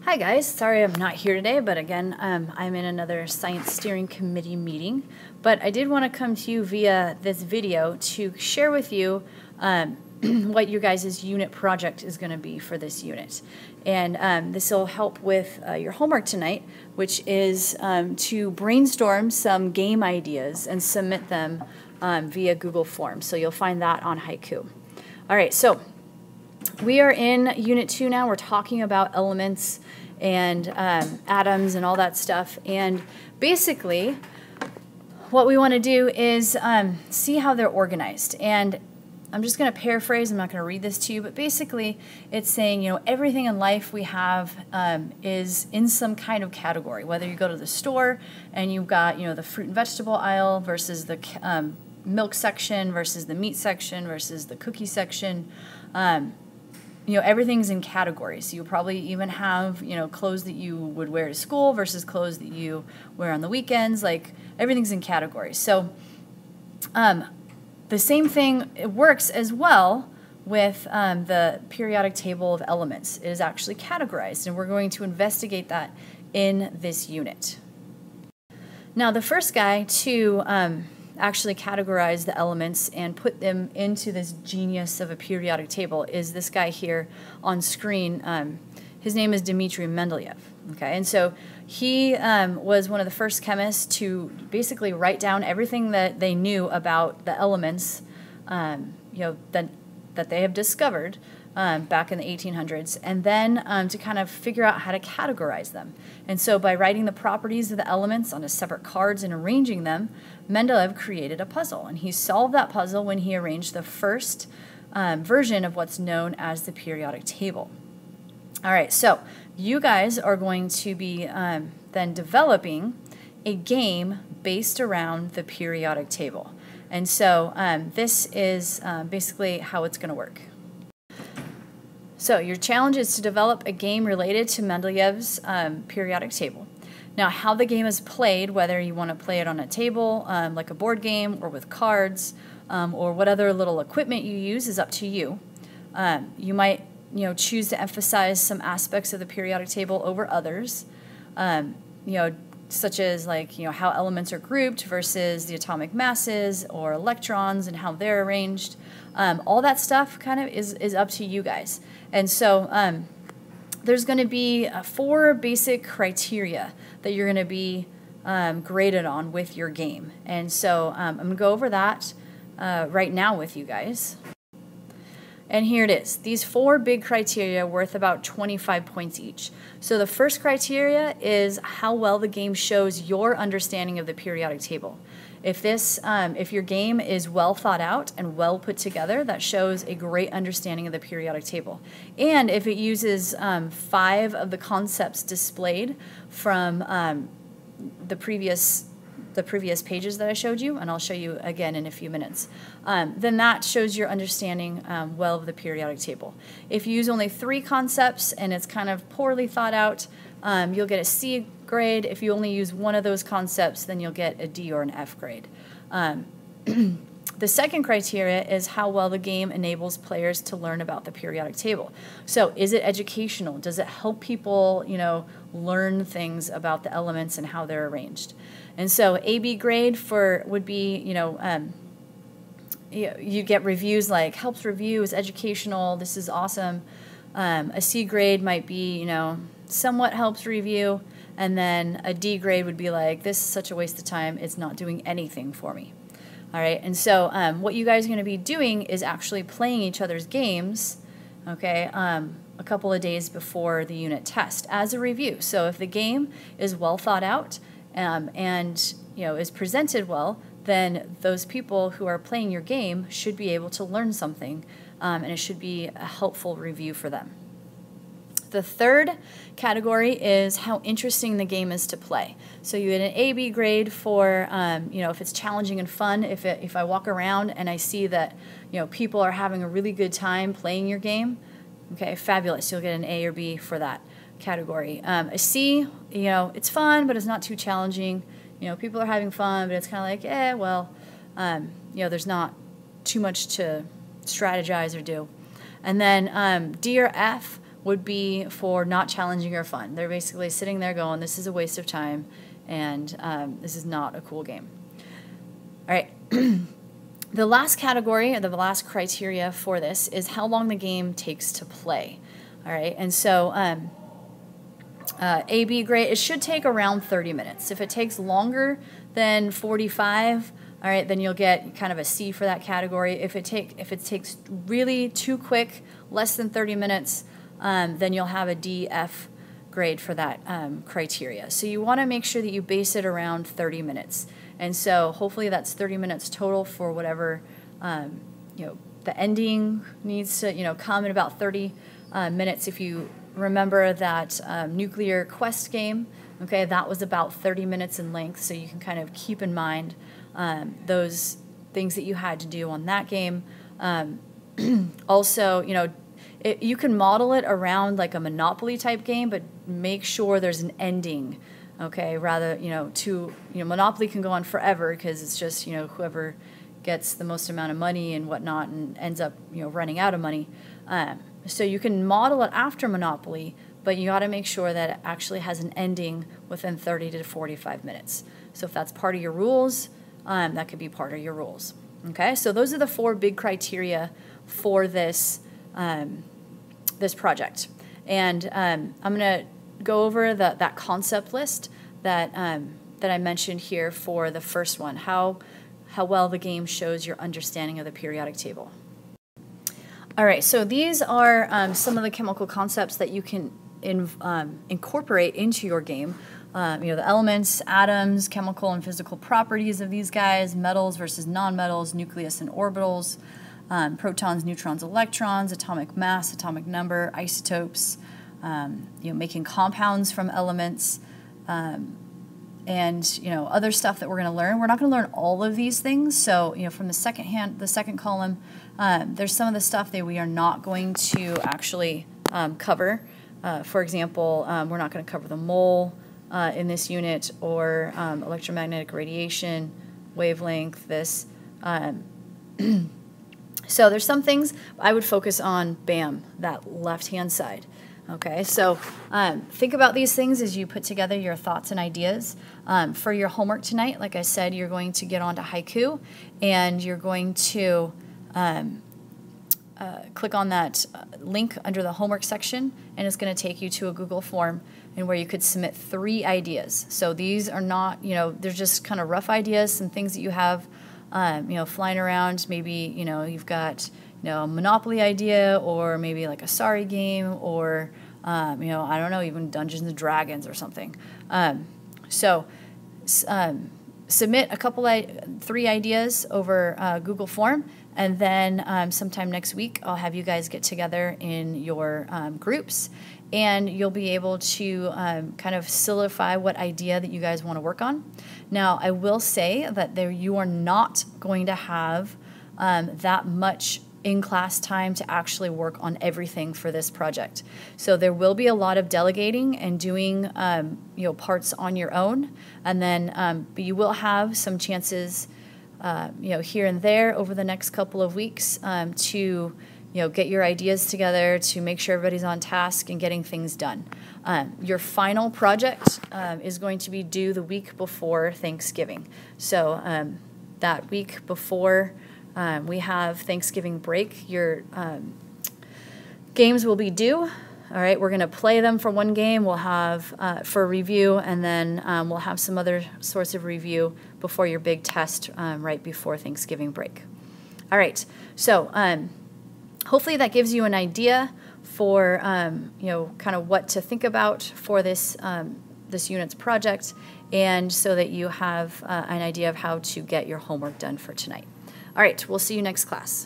Hi guys, sorry I'm not here today, but again, I'm in another Science Steering Committee meeting. But I did want to come to you via this video to share with you what your guys' unit project is going to be for this unit. And this will help with your homework tonight, which is to brainstorm some game ideas and submit them via Google Forms. So you'll find that on Haiku. All right, so we are in Unit 2 now. We're talking about elements and atoms and all that stuff. And basically, what we want to do is see how they're organized. And I'm just going to paraphrase. I'm not going to read this to you. But basically, it's saying, you know, everything in life we have is in some kind of category. Whether you go to the store and you've got, you know, the fruit and vegetable aisle versus the milk section versus the meat section versus the cookie section. You know, everything's in categories. You probably even have, you know, clothes that you would wear to school versus clothes that you wear on the weekends. Like, everything's in categories. So the same thing, it works as well with the periodic table of elements. It is actually categorized, and we're going to investigate that in this unit. Now, the first guy to actually categorize the elements and put them into this genius of a periodic table is this guy here on screen. His name is Dmitri Mendeleev. Okay, and so he was one of the first chemists to basically write down everything that they knew about the elements, you know, that they have discovered back in the 1800s, and then to kind of figure out how to categorize them. And so by writing the properties of the elements onto separate cards and arranging them, Mendeleev created a puzzle. And he solved that puzzle when he arranged the first version of what's known as the periodic table. All right, so you guys are going to be then developing a game based around the periodic table. And so this is basically how it's going to work. So your challenge is to develop a game related to Mendeleev's periodic table. Now, how the game is played, whether you want to play it on a table, like a board game, or with cards, or what other little equipment you use, is up to you. You might, you know, choose to emphasize some aspects of the periodic table over others, you know, such as like, you know, how elements are grouped versus the atomic masses or electrons and how they're arranged. All that stuff kind of is up to you guys. And so there's going to be 4 basic criteria that you're going to be graded on with your game. And so I'm going to go over that right now with you guys. And here it is. These 4 big criteria worth about 25 points each. So the first criteria is how well the game shows your understanding of the periodic table. If your game is well thought out and well put together, that shows a great understanding of the periodic table. And if it uses 5 of the concepts displayed from the previous pages that I showed you, and I'll show you again in a few minutes, then that shows your understanding well of the periodic table. If you use only 3 concepts and it's kind of poorly thought out, you'll get a C grade. If you only use 1 of those concepts, then you'll get a D or an F grade. The second criteria is how well the game enables players to learn about the periodic table. So is it educational? Does it help people, you know, learn things about the elements and how they're arranged? And so AB grade would be, you know, you get reviews like helps review, is educational, this is awesome. A C grade might be, you know, somewhat helps review, and then a D grade would be like, this is such a waste of time, it's not doing anything for me. All right, and so what you guys are going to be doing is actually playing each other's games, okay, a couple of days before the unit test as a review. So if the game is well thought out and, you know, is presented well, then those people who are playing your game should be able to learn something, and it should be a helpful review for them. The third category is how interesting the game is to play. So you get an AB grade for, you know, if it's challenging and fun. If I walk around and I see that, you know, people are having a really good time playing your game, okay, fabulous. You'll get an A or B for that category. A C, you know, it's fun, but it's not too challenging. You know, people are having fun, but it's kind of like, well, you know, there's not too much to strategize or do. And then D or F would be for not challenging or fun. They're basically sitting there going, this is a waste of time, and this is not a cool game. All right. The last category, or the last criteria for this, is how long the game takes to play. All right, and so A/B grade, it should take around 30 minutes. If it takes longer than 45, all right, then you'll get kind of a C for that category. If it takes really too quick, less than 30 minutes, then you'll have a D, F grade for that criteria. So you want to make sure that you base it around 30 minutes. And so hopefully that's 30 minutes total for whatever, the ending needs to, come in about 30 minutes. If you remember that nuclear quest game, okay, that was about 30 minutes in length. So you can kind of keep in mind those things that you had to do on that game. Also, you can model it around like a Monopoly type game, but make sure there's an ending. Okay, rather, Monopoly can go on forever because it's just, whoever gets the most amount of money and whatnot and ends up, running out of money. So you can model it after Monopoly, but you got to make sure that it actually has an ending within 30 to 45 minutes. So if that's part of your rules, that could be part of your rules. Okay, so those are the 4 big criteria for this, this project. And I'm going to go over that concept list that that I mentioned here for the first one, how well the game shows your understanding of the periodic table. All right, so these are some of the chemical concepts that you can incorporate into your game. The elements, atoms, chemical and physical properties of these guys, metals versus nonmetals, nucleus and orbitals, protons, neutrons, electrons, atomic mass, atomic number, isotopes, making compounds from elements, and other stuff that we're going to learn. We're not going to learn all of these things. So from the second column, there's some of the stuff that we are not going to actually cover. For example, we're not going to cover the mole in this unit, or electromagnetic radiation, wavelength, this. So there's some things I would focus on, bam, that left-hand side. Okay, so think about these things as you put together your thoughts and ideas. For your homework tonight, like I said, you're going to get onto Haiku, and you're going to click on that link under the homework section, and it's going to take you to a Google form and where you could submit 3 ideas. So these are not, they're just kind of rough ideas, some things that you have, flying around. Maybe, you've got, a Monopoly idea, or maybe like a Sorry game, or, I don't know, even Dungeons and Dragons or something. Submit a couple, 3 ideas over Google form, and then sometime next week I'll have you guys get together in your groups, and you'll be able to kind of solidify what idea that you guys want to work on. Now, I will say that you are not going to have that much in-class time to actually work on everything for this project. So there will be a lot of delegating and doing parts on your own, and then but you will have some chances here and there over the next couple of weeks to get your ideas together, to make sure everybody's on task and getting things done. Your final project is going to be due the week before Thanksgiving. So that week before we have Thanksgiving break, your games will be due. All right, we're going to play them for one game. We'll have for review, and then we'll have some other sorts of review before your big test right before Thanksgiving break. All right, so hopefully that gives you an idea for kind of what to think about for this this unit's project, and so that you have an idea of how to get your homework done for tonight. All right, we'll see you next class.